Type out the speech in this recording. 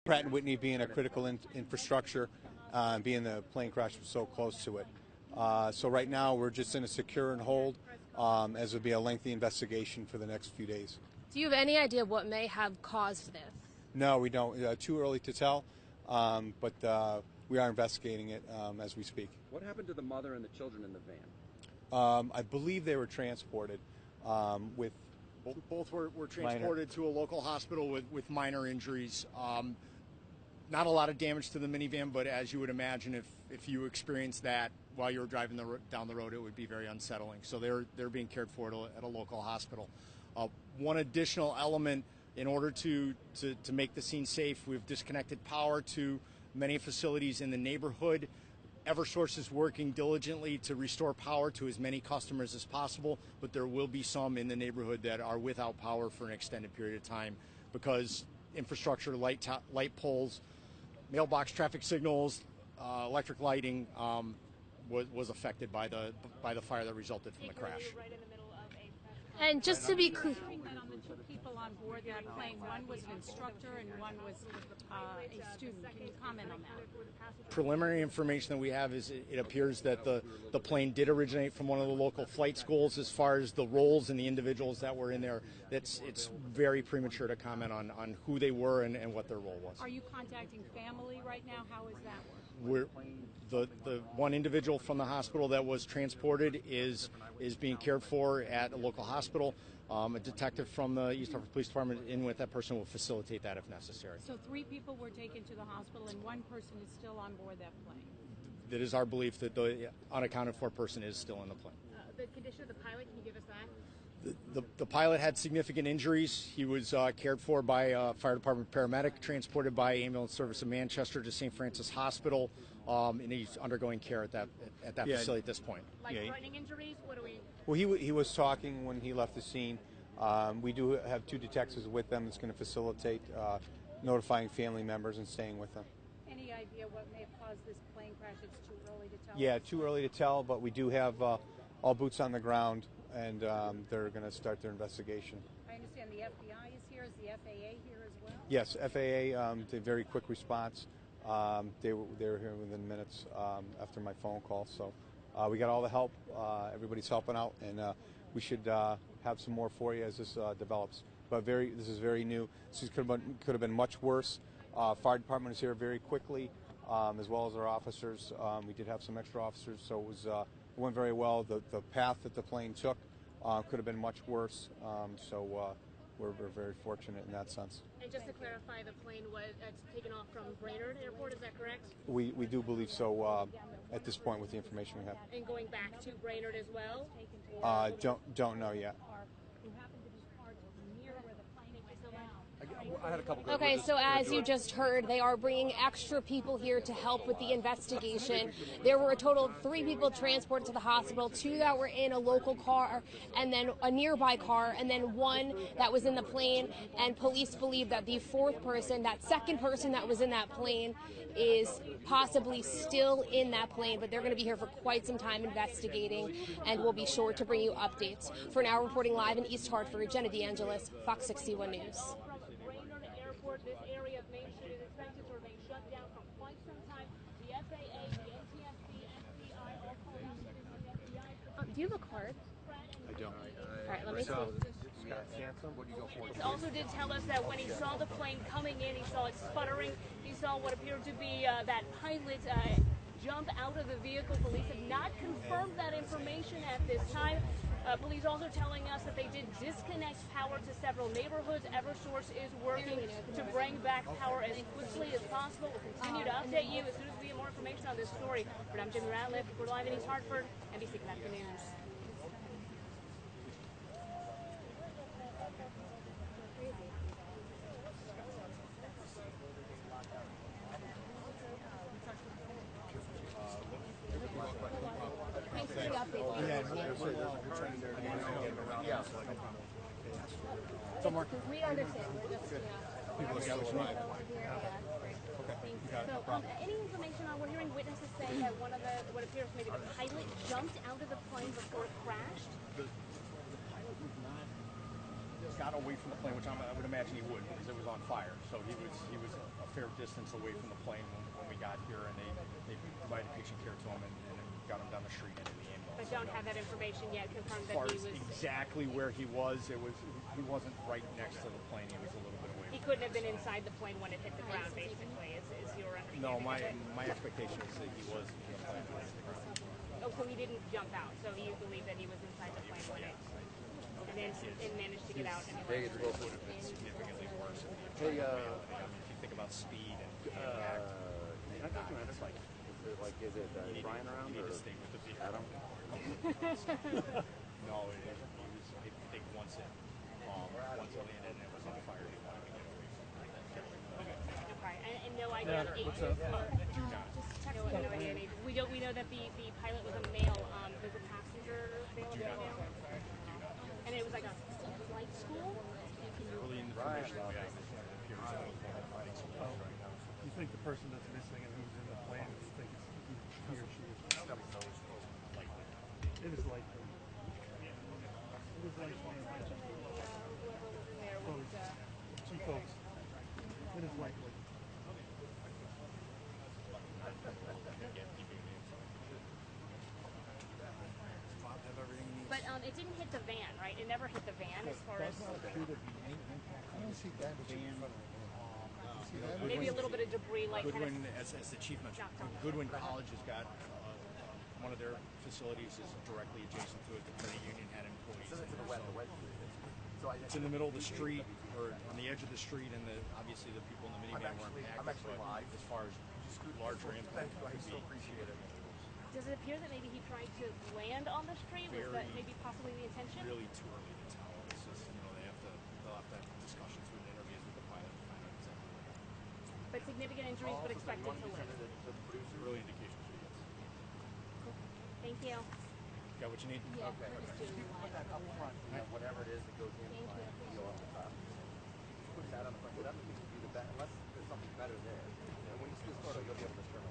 Pratt and Whitney being a critical infrastructure, being the plane crash was so close to it. So right now we're just in a secure and hold, as it will be a lengthy investigation for the next few days. Do you have any idea what may have caused this? No, we don't. Too early to tell, but we are investigating it as we speak. What happened to the mother and the children in the van? I believe they were transported with... Both were transported to a local hospital with minor injuries. Not a lot of damage to the minivan, but as you would imagine, if you experienced that while you were driving down the road, it would be very unsettling. So they're being cared for at a local hospital. One additional element, in order to make the scene safe, we've disconnected power to many facilities in the neighborhood. Eversource is working diligently to restore power to as many customers as possible, but there will be some in the neighborhood that are without power for an extended period of time because infrastructure, light poles, mailbox traffic signals, electric lighting was affected by the fire that resulted from the crash. And just to be clear, on the two people on board that plane, one was an instructor and one was a student. Can you comment on that? Preliminary information that we have is it appears that the plane did originate from one of the local flight schools. As far as the roles and the individuals that were in there, it's very premature to comment on who they were and what their role was. Are you contacting family right now? How is that The one individual from the hospital that was transported is being cared for at a local hospital. A detective from the East Hartford Police Department in with that person will facilitate that if necessary. So 3 people were taken to the hospital and 1 person is still on board that plane. It is our belief that the unaccounted for person is still in the plane. The condition of the pilot, can you give us that? The pilot had significant injuries. He was cared for by a fire department paramedic, transported by ambulance service of Manchester to St. Francis Hospital, and he's undergoing care at that facility at this point. Life-threatening injuries? What do we... Well, he was talking when he left the scene. We do have 2 detectives with them that's going to facilitate notifying family members and staying with them. Any idea what may have caused this plane crash? It's too early to tell. Yeah, too early to tell, but we do have all boots on the ground, and they're going to start their investigation. I understand the FBI is here. Is the FAA here as well? Yes, FAA did a very quick response. They were here within minutes after my phone call, so we got all the help. Everybody's helping out, and we should have some more for you as this develops. But this is very new. This could have been much worse. Fire department is here very quickly, as well as our officers. We did have some extra officers, so it went very well. The path that the plane took could have been much worse. So we're very fortunate in that sense. And just to clarify, the plane was taken off from Brainerd Airport, is that correct? We do believe so at this point with the information we have. And going back to Brainerd as well? Don't know yet. I had a couple. okay, so as you just heard, they are bringing extra people here to help with the investigation. There were a total of 3 people transported to the hospital, 2 that were in a local car, and then a nearby car, and then 1 that was in the plane. And police believe that the 4th person, that second person that was in that plane, is possibly still in that plane, but they're going to be here for quite some time investigating, and we'll be sure to bring you updates. For now, reporting live in East Hartford, Jenna DeAngelis, Fox 61 News. This area of Main Street is expected to remain shut down for quite some time. The FAA, the NTSB, FBI, all calling the FBI. Do you have a card? I don't. All right, let me see. What do you go for? He also did tell us that when he saw the plane coming in, he saw it sputtering. He saw what appeared to be that pilot jump out of the vehicle. Police have not confirmed that information at this time. Police also telling us that they did disconnect power to several neighborhoods. Eversource is working to bring back power as quickly as possible. We'll continue to update you as soon as we get more information on this story. But I'm Jimmy Ratliff. We're live in East Hartford, NBC Connecticut News. Thanks for the update. We understand. We're just, So, any information on, we're hearing witnesses say that one of the, what appears maybe the pilot jumped out of the plane before it crashed? got away from the plane, which I would imagine he would because it was on fire. So he was a fair distance away from the plane when we got here, and they provided patient care to him and got him down the street into the ambulance. But don't have that information yet confirmed As far that as he was. exactly where he was, he wasn't right next to the plane. He was a little bit away. He couldn't have been inside the plane when it hit the ground. Basically, is your understanding? No, of it? my expectation is that he was in the plane when it hit the ground. Oh, so he didn't jump out. So you believe that he was inside the plane when it, and managed to get out anyway. It would have been significantly worse. If you think about speed and it's like, is it Brian around you need or to stay with the vehicle. Adam? No, I think once it landed and it was on fire, he wanted to get away from it. Okay, and no idea of ages. Do not. No idea of ages. We know that the pilot was a male. Was the passenger male? Do not. And it was like a flight school. Early information we have appears to be fighting some fires right now. You think the person that's missing and who's in the plane thinks he or she is Likely. It is likely. It is likely. Whoever was in there was. Some folks. It is likely. But it didn't hit the van, right? It never hit the van as far as. I don't see that van. Maybe a little bit of debris, like Goodwin, kind of. as the chief mentioned, knocked off. Goodwin College has got one of their facilities is directly adjacent to it. The credit union had employees. It's in the middle of the street, or on the edge of the street, and obviously the people in the minivan were impacted. But as far as larger impact, Does it appear that maybe he tried to land on the street? Was that maybe possibly the intention? really too early to tell. It's just, they'll have to have discussions with interviews with the pilot to find out exactly. But significant injuries, but expected to live. Early indications. Thank you. Got what you need? Yeah, Okay. we're just doing Put that up front, whatever it is that goes in, seal on the top. Put that on the front. That would be the best, unless there's something better there. And when you see this photo, you'll be able to determine